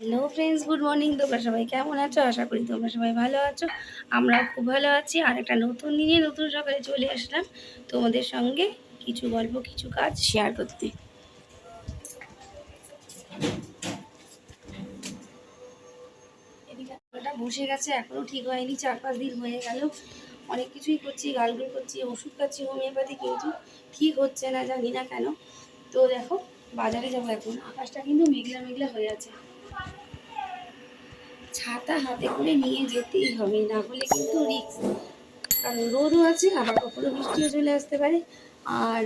Hello friends, good morning. তোমরা সবাই কেমন আছো? আশা করি তোমরা সবাই ভালো আছো। আমরাও খুব ভালো আছি। আর একটা নতুন দিনে নতুন সকালে চলে আসলাম তোমাদের সঙ্গে কিছু গল্প, কিছু কাজ শেয়ার করতে। এদিকে ওটা বসে গেছে, এখনও ঠিক হয়নি। 4-5 দিন হয়ে গেল। অনেক কিছুই করছি, গালগুল করছি, ওষুধ খাচ্ছি হোমিওপ্যাথি, কিন্তু ঠিক হচ্ছে না, জানি না কেন। তো দেখো, বাজারে যাবো এখন। আকাশটা কিন্তু মেঘলা মেঘলা হয়ে আছে। ছাতা হাতে করে নিয়ে যেতেই হবে, না হলে কিন্তু রিস্ক। কারণ রোদও আছে, আবার কখনো বৃষ্টিও চলে আসতে পারে। আর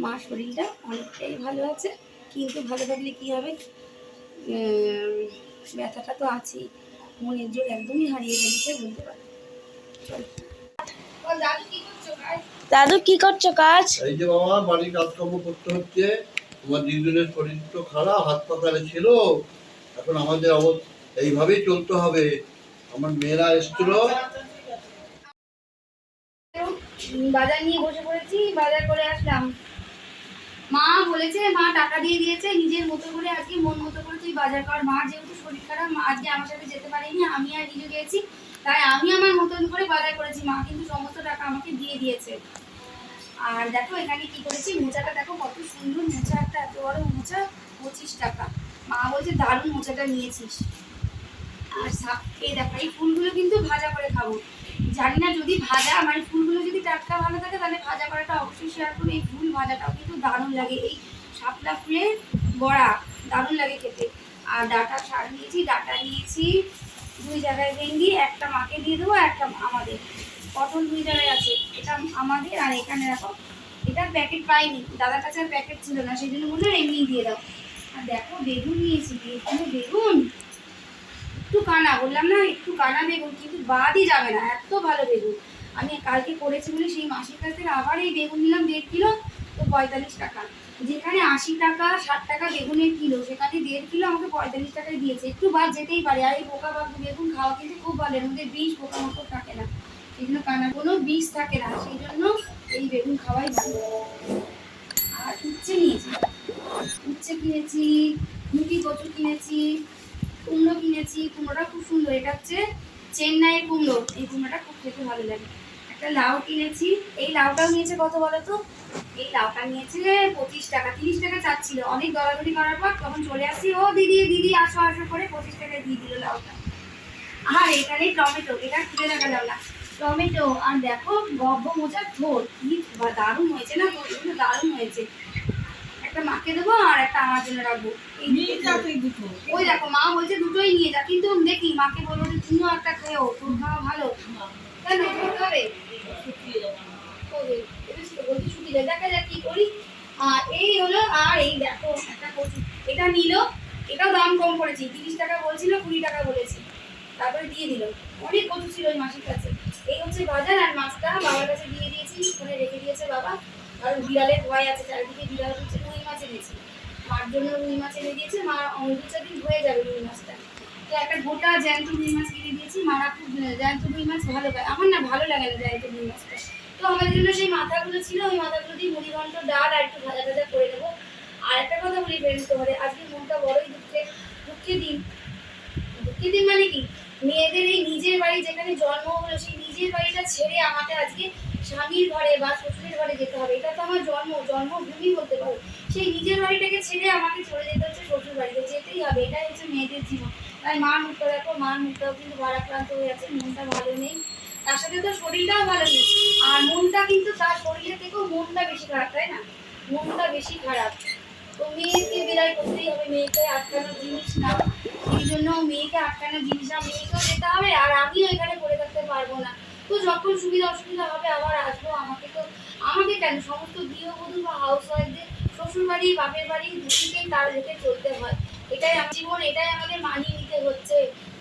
মার শরীরটা অনেকটাই ভালো আছে, কিন্তু ভালো থাকলে কী হবে, ব্যথাটা তো আছেই। মনের জোর একদমই হারিয়ে ফেলেছে বলতে পারে। চল দাদু, কি করছো কাজ? এই যে বাবা, বাড়ির কাজকর্ম করতে হচ্ছে। তোমার দিদিনের শরীর তো খারাপ, হাত পাতালে ছিল। এখন আমাদের এইভাবেই চলতে হবে। আমার মেয়েরা এসছিল, বাজার নিয়ে বসে পড়েছি, বাজার করে আসলাম। মা বলেছে, মা টাকা দিয়ে দিয়েছে, নিজের মতো করে আজকে মন মতো করে তুই বাজার কর। মা যেহেতু শরীর খারাপ, মা আজকে আমার সাথে যেতে পারেনি, আমি আর নিজে গিয়েছি, তাই আমি আমার মতন করে বাজার করেছি। মা কিন্তু সমস্ত টাকা আমাকে দিয়ে দিয়েছে। আর দেখো এখানে কি করেছি, মোচাটা দেখো কত সুন্দর মোচা, একটা এত বড় মোচা, 25 টাকা। মা বলছে দারুণ মোচাটা নিয়েছিস। আর এই দেখো, এই ফুলগুলো কিন্তু ভাজা করে খাবো। জানি না যদি ভাজা, মানে ফুলগুলো যদি টাটকা ভালো থাকে তাহলে ভাজা করাটা অবশ্যই শেয়ার করি। এই ফুল ভাজাটাও কিন্তু দারুণ লাগে, এই শাপলা ফুলের বড়া দারুণ লাগে খেতে। আর ডাটা শাক নিয়েছি, ডাটা নিয়েছি 2 জায়গায় ভেঙ্গি, একটা মাকে দিয়ে দেবো, একটা আমাদের। পটল 2 জায়গায় আছে, এটা আমাদের। আর এখানে রাখো, এটার প্যাকেট পাইনি, দাদার কাছে আর প্যাকেট ছিল না, সেই জন্য বললাম এমনি দিয়ে দাও। আর দেখো বেগুন নিয়েছি, বেগুন একটু কানা, বললাম না একটু কানা বেগুন, কিন্তু বাদই যাবে না, এত ভালো বেগুন। আমি কালকে করেছি বলে সেই মাসির কাছ থেকে আবার এই বেগুন নিলাম 1.5 কিলো, তো 45 টাকা। যেখানে 80 টাকা 60 টাকা বেগুনের কিলো, সেখানে 1.5 কিলো আমাকে 45 টাকায় দিয়েছে। একটু বাদ যেতেই পারে। আর এই পোকা বেগুন খাওয়া কিন্তু খুব ভালো, এর মধ্যে বিষ পোকা মতো থাকে না, সেই জন্য কানা কোনো বিষ থাকে না, সেই জন্য এই বেগুন খাওয়াই ভালো। আর উচ্ছে নিয়েছি, উচ্ছে কিনেছি, মুটি কচু কিনেছি, কুমড়ো কিনেছি। কুমড়োটা খুব সুন্দর, এটা হচ্ছে চেন্নাইয়ের কুমড়ো। এই কুমড়োটা খুব খেতে ভালো লাগে। একটা লাউ কিনেছি, এই লাউটাও নিয়েছে কত বলো তো? এই লাউটা নিয়েছে 25 টাকা। 30 টাকা চাচ্ছিল, অনেক দরাদরি করার পর তখন চলে আসি, ও দিদি দিদি আসো আসো করে 25 টাকায় দিয়ে দিল লাউটা। আর এখানে টমেটো, এটা খুলে দেখালাম না, টমেটো। আর দেখো গব্ব মোচার থোড়, কি দারুণ হয়েছে না, থোড়গুলো দারুণ হয়েছে। একটা মাকে দেবো আর একটা আমার জন্য রাখবো। ওই দেখো মা বলছে দুটোই নিয়ে যা, কিন্তু দেখি মাকে বলবো যে তুমিও একটা খেয়েও, তোর খাওয়া ভালো। কেন হবে বলছি ছুটি দেয়, দেখা যাক কি করি। আর এই হলো, আর এই দেখো একটা কচু, এটা নিল, এটাও দাম কম করেছি, 30 টাকা বলছিল, 20 টাকা বলেছি, তারপরে দিয়ে দিল। অনেক কচু ছিল ওই মাসির কাছে। এই হচ্ছে বাজার। আর মাছটা বাবার কাছে দিয়ে দিয়েছি, ওখানে রেখে দিয়েছে বাবা, কারণ বিড়ালের ভয় আছে, চারিদিকে বিড়াল হচ্ছে। রুই মাছ এনেছি, মার জন্য রুই মাছ এনে দিয়েছে। মা 2-4 দিন হয়ে যাবে রুই মাছটা। তো একটা গোটা জ্যান্ত রুই মাছ কিনে দিয়েছি, মারা খুব জ্যান্ত রুই মাছ ভালো পায়, আমার না ভালো লাগে না জ্যান্ত রুই মাছটা। তো আমাদের জন্য সেই মাথাগুলো ছিল, ওই মাথাগুলো দিয়ে মুড়ি ঘন্ট, ডাল আর একটু ভাজা ভাজা করে দেবো। আর একটা কথা বলি ফ্রেন্ডস, তোমাদের আজকে মনটা বড়ই দুঃখের দিন। দুঃখের দিন মানে কি, মেয়েদের এই নিজের বাড়ি যেখানে জন্ম হলো, সেই নিজের বাড়িটা ছেড়ে আমাকে আজকে স্বামীর ঘরে বা শ্বশুরের ঘরে যেতে হবে। এটা তো আমার জন্মভূমি বলতে পারো। সেই নিজের বাড়িটাকে ছেড়ে আমাকে চলে যেতে হচ্ছে শ্বশুর বাড়িতে, যেতেই হবে, এটাই হচ্ছে মেয়েদের জীবন। তাই মার মুখটা দেখো, মার মুখটাও কিন্তু ভারাক্রান্ত হয়ে আছে, মনটা ভালো নেই। তার সাথে তো শরীরটাও ভালো নেই, আর মনটা কিন্তু তার শরীরের থেকেও মনটা বেশি খারাপ, তাই না? মনটা বেশি খারাপ। তো মেয়েকে বিদায় করতেই হবে, মেয়েকে আটকানোর জিনিস না, সেই জন্য মেয়েকে আটকানোর জিনিস না, মেয়েকেও যেতে হবে, আর আমিও এখানে পড়ে থাকতে পারবো না। তো যখন সুবিধা অসুবিধা হবে আবার আসবো। আমাকে কেন, সমস্ত গৃহবধূ বা হাউস ওয়াইফদের শ্বশুর বাড়ি বাপের বাড়ি দুদিকেই তার রেখে চলতে হয়। এটাই আমার জীবন, এটাই আমাদের মানিয়ে নিতে হচ্ছে।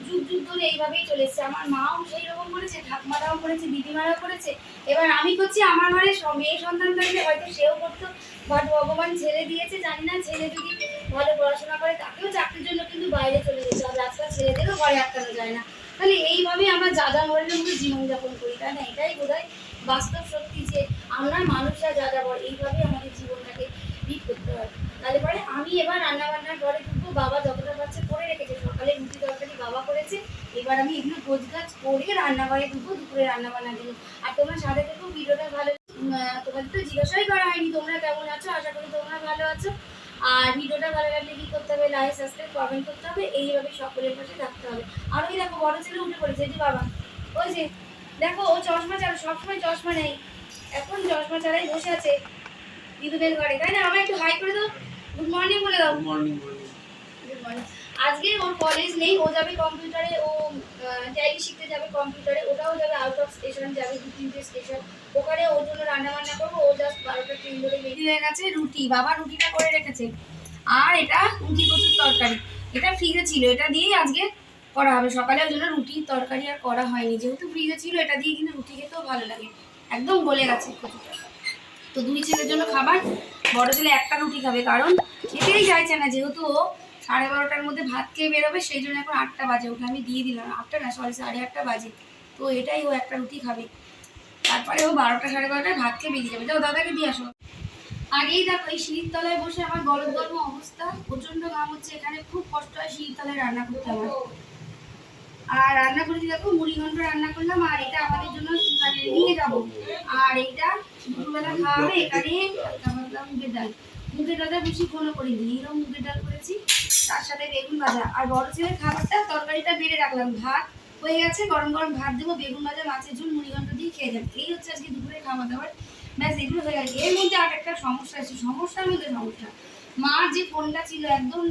যুগ যুগ ধরে এইভাবেই চলে এসছে। আমার মাও সেই রকম করেছে, ঠাকুমারাও করেছে, দিদিমারাও করেছে, এবার আমি করছি। আমার ঘরে মেয়ে সন্তান থাকলে হয়তো সেও করতো, বাট ভগবান ছেলে দিয়েছে। জানি না, ছেলে যদি ভালো পড়াশোনা করে তাকেও চাকরির জন্য কিন্তু বাইরে চলে যেতে হবে, আজকাল ছেলেদেরও ঘরে আটকানো যায় না। তাহলে এইভাবে আমরা যা যা মরের মধ্যে জীবনযাপন করি, তাই না? এটাই বোধহয় বাস্তব সত্যি, যে আমরা মানুষরা যা যা বলে এইভাবে আমাদের জীবনটাকে লিড করতে হয়। তাহলে পরে আমি এবার রান্নাবান্নার ঘরে ঢুকবো, বাবা যতটা পারছে এবার আমি এগুলো গোছগাছ করে রান্নাঘরে ঢুকবো, দুপুরে রান্না বান্না দেবো। আর তোমরা সাথে থেকো, ভিডিওটা ভালো। তোমাদের তো জিজ্ঞাসাই করা হয়নি তোমরা কেমন আছো, আশা করি তোমরা ভালো আছো। আর ভিডিওটা ভালো লাগলে কি করতে হবে, লাইক সাবস্ক্রাইব কমেন্ট করতে হবে, এইভাবে সকলের পাশে থাকতে হবে। আর ওই দেখো বড় ছেলে উঠে পড়েছে, যে বাবা ওই যে দেখো ও চশমা ছাড়া, সবসময় চশমা নেই, এখন চশমা ছাড়াই বসে আছে দিদুনের ঘরে, তাই না? আমার একটু হাই করে দাও, গুড মর্নিং বলে দাও। Good morning. Good morning. আজকে ওর কলেজ নেই, ও যাবে কম্পিউটারে, ও ট্যালি শিখতে যাবে কম্পিউটারে, ওটাও যাবে আউট অফ স্টেশন, যাবে 2-3টে স্টেশন। ওখানে ওর জন্য রান্না বান্না করবো। ও জাস্ট 12টা ট্রেন ধরে বেরিয়ে হয়ে গেছে। রুটি, বাবা রুটিটা করে রেখেছে, আর এটা রুটি কচুর তরকারি, এটা ফ্রিজে ছিল, এটা দিয়েই আজকে করা হবে। সকালে ওই জন্য রুটির তরকারি আর করা হয়নি, যেহেতু ফ্রিজে ছিল। এটা দিয়ে কিন্তু রুটি খেতেও ভালো লাগে, একদম গলে গেছে কচুটা। তো দুই ছেলের জন্য খাবার, বড় ছেলে একটা রুটি খাবে, কারণ খেতেই চাইছে না, যেহেতু ও 12:30টার মধ্যে ভাত খেয়ে বেরোবে, সেই জন্য এখন 8টা বাজে, ওকে আমি দিয়ে দিলাম, 8টা না সরি 8:30 বাজে। তো এটাই, ও একটা রুটি খাবে, তারপরে ও 12টা 12:30টায় ভাত খেয়ে বেরিয়ে যাবে। যাও দাদাকে দিয়ে আসো। আর এই দেখো, এই সিঁড়ির তলায় বসে আমার গরম গরম অবস্থা, প্রচন্ড ঘাম হচ্ছে, এখানে খুব কষ্ট হয় সিঁড়ির তলায় রান্না করতে আমার। আর রান্না করেছি দেখো, মুড়ি ঘন্ট রান্না করলাম, আর এটা আমাদের জন্য মানে নিয়ে যাবো। আর এইটা দুপুরবেলা খাওয়া হবে। এখানে মুগের ডাল, মুগের ডালটা বেশি ঘন করে দিই, এরকম মুগের ডাল করেছি, তার সাথে বেগুন ভাজা। আর বড় ছেলের খাবারটা, তরকারিটা বেড়ে রাখলাম, ভাত হয়ে গেছে, গরম গরম ভাত দেবো, বেগুন ভাজা, মাছের ঝোল, মুড়ি ঘন্ট দিয়ে খেয়ে যাবে। এই হচ্ছে আজকে দুপুরে খাওয়া দাওয়ার, ব্যাস এগুলো হয়ে গেছে। এর মধ্যে আর একটা সমস্যা আছে, সমস্যার মধ্যে সমস্যা। মার যে ফোনটা ছিল, একদম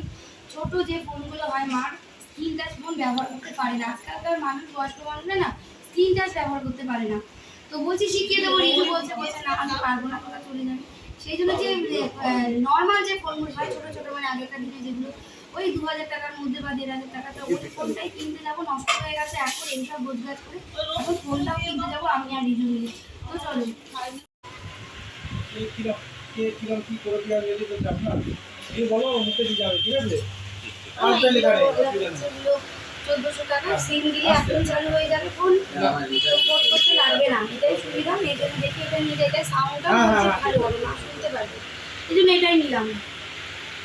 ছোট যে ফোনগুলো হয়, মার স্ক্রিন টাচ ফোন ব্যবহার করতে পারে না। আজকালকার মানুষ, বয়স্ক মানুষরা না স্ক্রিন টাচ ব্যবহার করতে পারে না। তো বলছি শিখিয়ে দেবো, রিজু বলছে না আমি পারবো না, কোথাও চলে যাবে। সেই জন্য যে নর্মাল যে ফোনগুলো হয়, ছোটো ছোটো, মানে আগেকার দিনে যেগুলো ওই 2000 টাকার মধ্যে বা 1500 টাকাতে, ওই ফোনটাই কিনতে যাবো, নষ্ট হয়ে গেছে। এখন এইসব গোছগাছ করে এখন ফোনটাও কিনতে যাবো আমি আর রিজু মিলে। তো চলো। কি করে দেওয়া রেডি করতে আপনার এই বলো মুখে দিয়ে যাবে, ঠিক আছে? আমার আচ্ছা লেখা নেই, এগুলো 1400 টাকা, সিম দিলে এখন চালু হয়ে যাবে ফোন, পোর্ট করতে লাগবে না, এটাই সুবিধা। এই জন্য দেখি এটা নিয়ে যাই, সাউন্ডটা ভালো হবে, মা শুনতে পারবে, এই জন্য এটাই নিলাম।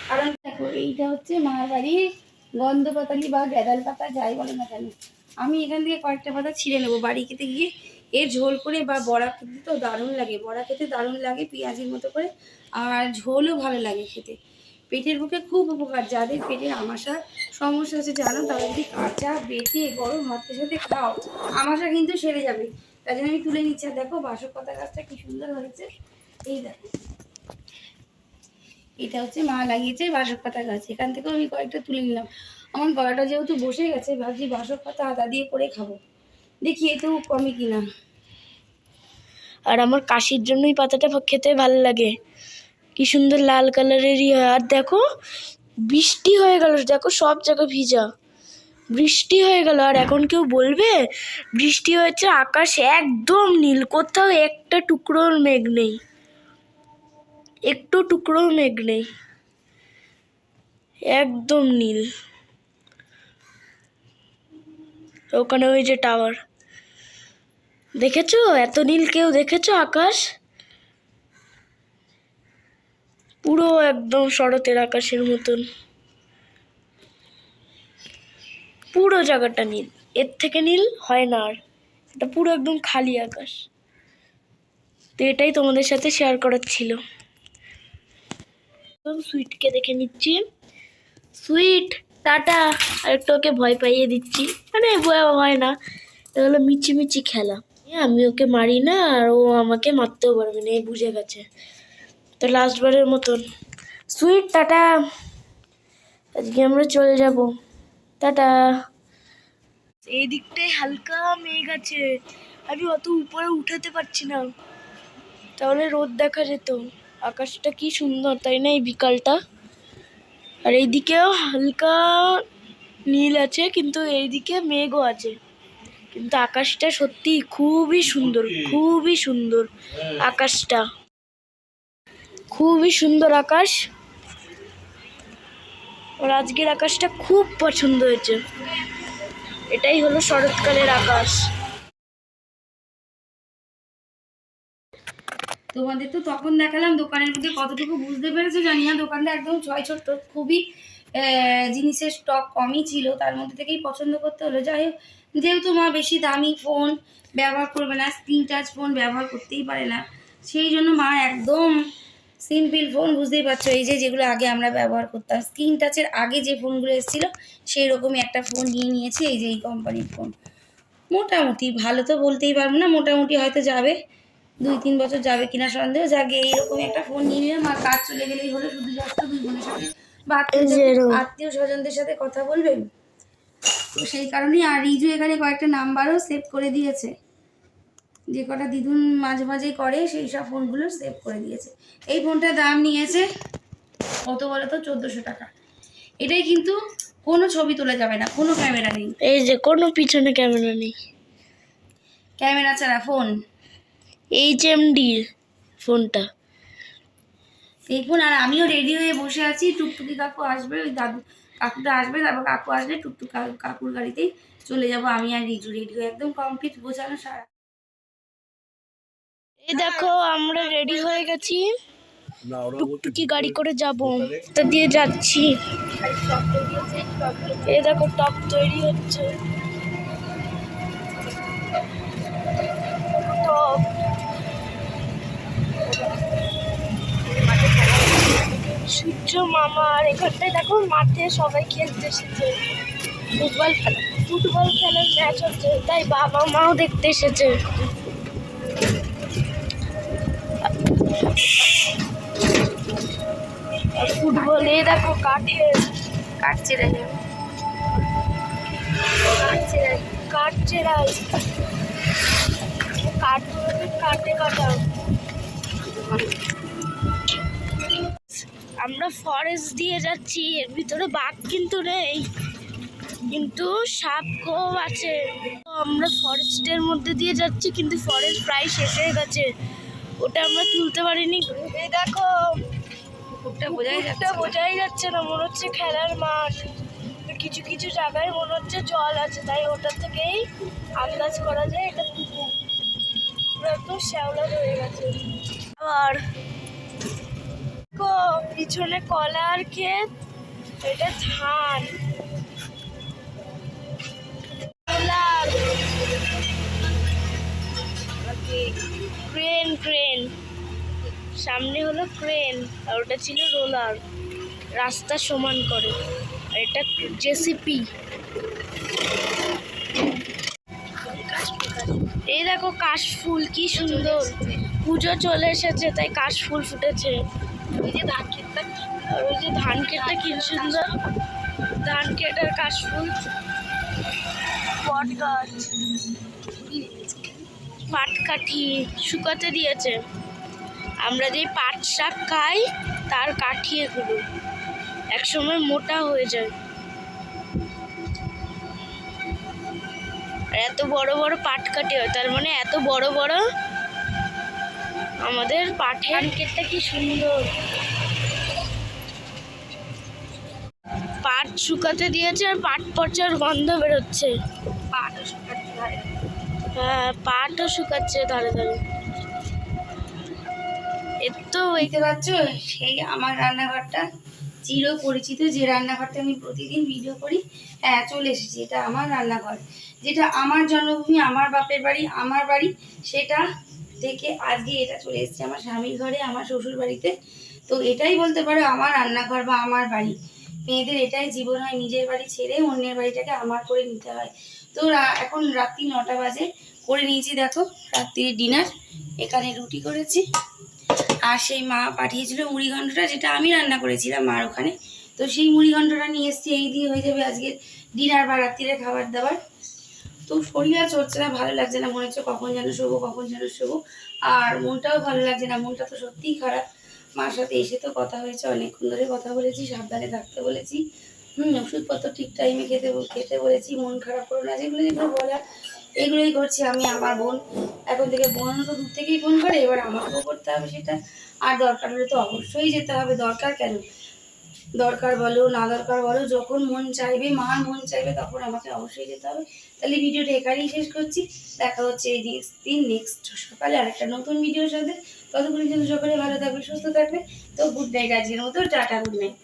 কারণ দেখো, এইটা হচ্ছে মার বাড়ি গন্ধ পাতালি বা গ্যাদাল পাতা, যাই বলে না কেন। আমি এখান থেকে কয়েকটা পাতা ছিঁড়ে নেবো, বাড়ি খেতে গিয়ে এর ঝোল করে, বা বড়া খেতে তো দারুণ লাগে, বড়া খেতে দারুণ লাগে পেঁয়াজের মতো করে, আর ঝোলও ভালো লাগে খেতে। পেটের পক্ষে খুব উপকার, যাদের পেটের আমাশার সমস্যা আছে জানো, তারা যদি কাঁচা বেটে গরম ভাতের সাথে খাও, আমাশা কিন্তু সেরে যাবে। তাই জন্য আমি তুলে নিচ্ছি। আর দেখো বাসক পাতা গাছটা কি সুন্দর হয়েছে, এই দেখো, এটা হচ্ছে মা লাগিয়েছে বাসক পাতা গাছ, এখান থেকেও আমি কয়েকটা তুলে নিলাম। আমার গলাটা যেহেতু বসে গেছে, ভাবছি বাসক পাতা আদা দিয়ে করে খাবো, দেখি এতেও কমে কিনা। আর আমার কাশির জন্যই পাতাটা খেতে ভালো লাগে, কি সুন্দর লাল কালারেরই হয়। আর দেখো বৃষ্টি হয়ে গেল, দেখো সব জায়গা ভিজা, বৃষ্টি হয়ে গেল। আর এখন কেউ বলবে বৃষ্টি হয়েছে, আকাশ একদম নীল, কোথাও একটা টুকরোর মেঘ নেই, একটু টুকরোর মেঘ নেই, একদম নীল। ওখানে ওই যে টাওয়ার, দেখেছো এত নীল, কেউ দেখেছো আকাশ? পুরো একদম শরতের আকাশের মতন, পুরো জায়গাটা নীল, এর থেকে নীল হয় না আর। এটা পুরো একদম খালি আকাশ। তো এটাই তোমাদের সাথে শেয়ার করার ছিল। সুইটকে দেখে নিচ্ছি, সুইট টাটা। আর একটু ওকে ভয় পাইয়ে দিচ্ছি, মানে ভয় হয় না, এটা হলো মিচিমিচি খেলা। আমি ওকে মারি না, আর ও আমাকে মারতেও পারবে না, এই বুঝে গেছে। তো লাস্টবারের মতন সুইট টাটা, আজকে আমরা চলে যাব, টাটা। এই দিকটায় হালকা মেঘ আছে, আমি অত উপরে উঠাতে পারছি না, তাহলে রোদ দেখা যেত। আকাশটা কি সুন্দর তাই না এই বিকালটা। আর এইদিকেও হালকা নীল আছে, কিন্তু এইদিকে মেঘও আছে, কিন্তু আকাশটা সত্যি খুবই সুন্দর, খুবই সুন্দর আকাশটা, খুবই সুন্দর আকাশ। আর আজকের আকাশটা খুব পছন্দ হয়েছে, এটাই হলো শরৎকালের আকাশ। তোমাদের তো তখন দেখালাম দোকানের মধ্যে, কতটুকু বুঝতে পেরেছো জানি না, দোকানটা একদম ছয় ছোট্ট, খুবই জিনিসের স্টক কমই ছিল, তার মধ্যে থেকেই পছন্দ করতে হলো। যাই হোক, যেহেতু মা বেশি দামি ফোন ব্যবহার করবে না, স্ক্রিন টাচ ফোন ব্যবহার করতেই পারে না, সেই জন্য মা একদম সিম্পল ফোন, বুঝতেই পারছো, এই যে যেগুলো আগে আমরা ব্যবহার করতাম স্ক্রিন টাচের আগে যে ফোনগুলো এসেছিলো সেই রকমই একটা ফোন নিয়ে নিয়েছি। এই যে এই কোম্পানির ফোন, মোটামুটি ভালো তো বলতেই পারবো না, মোটামুটি হয়তো যাবে 2-3 বছর যাবে কিনা সন্দেহ। যাকে এইরকম একটা ফোন নিয়ে নিলাম, আর কাজ চলে গেলেই হলো, শুধু জাস্ট 2 বোনের সাথে বা আত্মীয় স্বজনদের সাথে কথা বলবেন, তো সেই কারণেই। আর রিজু এখানে কয়েকটা নাম্বারও সেভ করে দিয়েছে, যে কটা দিদুন মাঝে মাঝেই করে সেই সব ফোনগুলো সেভ করে দিয়েছে। এই ফোনটার দাম নিয়েছে কত বলো তো, 1400 টাকা। এটাই কিন্তু কোনো ছবি তোলা যাবে না, কোনো ক্যামেরা নেই, এই যে কোনো পিছনে ক্যামেরা নেই, ক্যামেরা ছাড়া ফোন। HMD ফোনটা। এই ফোন। আর আমিও রেডি হয়ে বসে আছি, টুকটুকি কাকু আসবে, ওই দাদু কাকুটা আসবে, তারপর কাকু আসলে টুকটুক কাকুর গাড়িতেই চলে যাব আমি আর রিজু। রেডি হয়ে একদম কমপ্লিট গোছানো সারা। এই দেখো আমরা রেডি হয়ে গেছি, না ওরা টুকটুকি গাড়ি করে যাব, তা দিয়ে যাচ্ছি। এই দেখো টপ তৈরি হচ্ছে, টপ। সূর্য মামা, আর এখানটায় দেখো মাঠে সবাই খেলতে এসেছে, ফুটবল খেলার ম্যাচ হচ্ছে, তাই বাবা মাও দেখতে এসেছে। ফুটবলে দেখো কাঠের কাঠ চেরাই কাঠে কাটা। আমরা ফরেস্ট দিয়ে যাচ্ছি, এর ভিতরে বাঘ কিন্তু নেই, কিন্তু সাপ খুব আছে। তো আমরা ফরেস্টের মধ্যে দিয়ে যাচ্ছি, কিন্তু ফরেস্ট প্রায় শেষ হয়ে গেছে, ওটা আমরা তুলতে পারিনি। এই দেখো ওটা বোঝাই যাচ্ছে না, মনে হচ্ছে খেলার মাঠ, কিছু কিছু জায়গায় মনে হচ্ছে জল আছে, তাই ওটা থেকেই আন্দাজ করা যায় এটা পুকুর। একদম শ্যাওলা হয়ে গেছে। আবার পিছনে কলার ক্ষেত, এটা ধান। ক্রেন সামনে হলো ক্রেন, আর ওটা ছিল রোলার, রাস্তা সমান করে, আর এটা জেসিপি। এই দেখো কাশফুল, কি সুন্দর, পুজো চলে এসেছে তাই কাশফুল ফুটেছে। আর ওই যে ধান ক্ষেতটা কি সুন্দর, ধান ক্ষেত আর কাশফুল। বট গাছ, পাটকাঠি শুকাতে দিয়েছে, আমরা যে পাট শাক খাই তার কাঠি এগুলো, একসময় মোটা হয়ে যায়। আর এত বড় বড় পাট কাঠি হয়, তার মানে এত বড় বড় আমাদের পাটের ক্ষেতটা কি সুন্দর। পাট শুকাতে দিয়েছে, আর পাট পচার গন্ধ বেরোচ্ছে। হ্যাঁ, পাটও শুকাচ্ছে ধারে ধারে। এর তো দেখতে পাচ্ছ, সেই আমার রান্নাঘরটা, চির পরিচিত যে রান্নাঘরটা আমি প্রতিদিন ভিডিও করি, হ্যাঁ চলে এসেছি। এটা আমার রান্নাঘর, যেটা আমার জন্মভূমি, আমার বাপের বাড়ি, আমার বাড়ি, সেটা থেকে আজকে এটা চলে এসেছে আমার স্বামীর ঘরে, আমার শ্বশুর বাড়িতে। তো এটাই বলতে পারো আমার রান্নাঘর বা আমার বাড়ি। মেয়েদের এটাই জীবন হয়, নিজের বাড়ি ছেড়ে অন্যের বাড়িটাকে আমার করে নিতে হয়। তো এখন রাত্রি 9টা বাজে, করে নিয়েছি দেখো রাত্রির ডিনার। এখানে রুটি করেছি, আর সেই মা পাঠিয়েছিল মুড়িঘণ্টটা, যেটা আমি রান্না করেছিলাম মার ওখানে। তো সেই মুড়িঘণ্টটা নিয়ে এসেছি, এই দিয়ে হয়ে যাবে আজকে ডিনার বা রাত্রিরে খাবার দাবার। তো শরীর আর চড়ছে না, ভালো লাগছে না, মনে হচ্ছে কখন যেন শোবো, আর মনটাও ভালো লাগছে না, মনটা তো সত্যিই খারাপ। মার সাথে এসে তো কথা হয়েছে, অনেকক্ষণ ধরে কথা বলেছি, সাবধানে থাকতে বলেছি, ওষুধপত্র ঠিক টাইমে খেতে বলেছি, মন খারাপ করো না, যেগুলো বলার এগুলোই করছি আমি। আমার বোন এখন থেকে, বোন তো দূর থেকেই ফোন করে, এবার আমাকেও করতে হবে সেটা। আর দরকার হলে তো অবশ্যই যেতে হবে, দরকার কেন, দরকার বলো না দরকার বলো, যখন মন চাইবে, মার মন চাইবে, তখন আমাকে অবশ্যই যেতে হবে। তাহলে ভিডিওটা এখানেই শেষ করছি, দেখা হচ্ছে এই নেক্সট সকালে আর একটা নতুন ভিডিওর সাথে। ততক্ষণের জন্য সকলে ভালো থাকবে, সুস্থ থাকবে। তো গুড নাইট, আজকের মতো টাটা, গুড নাইট।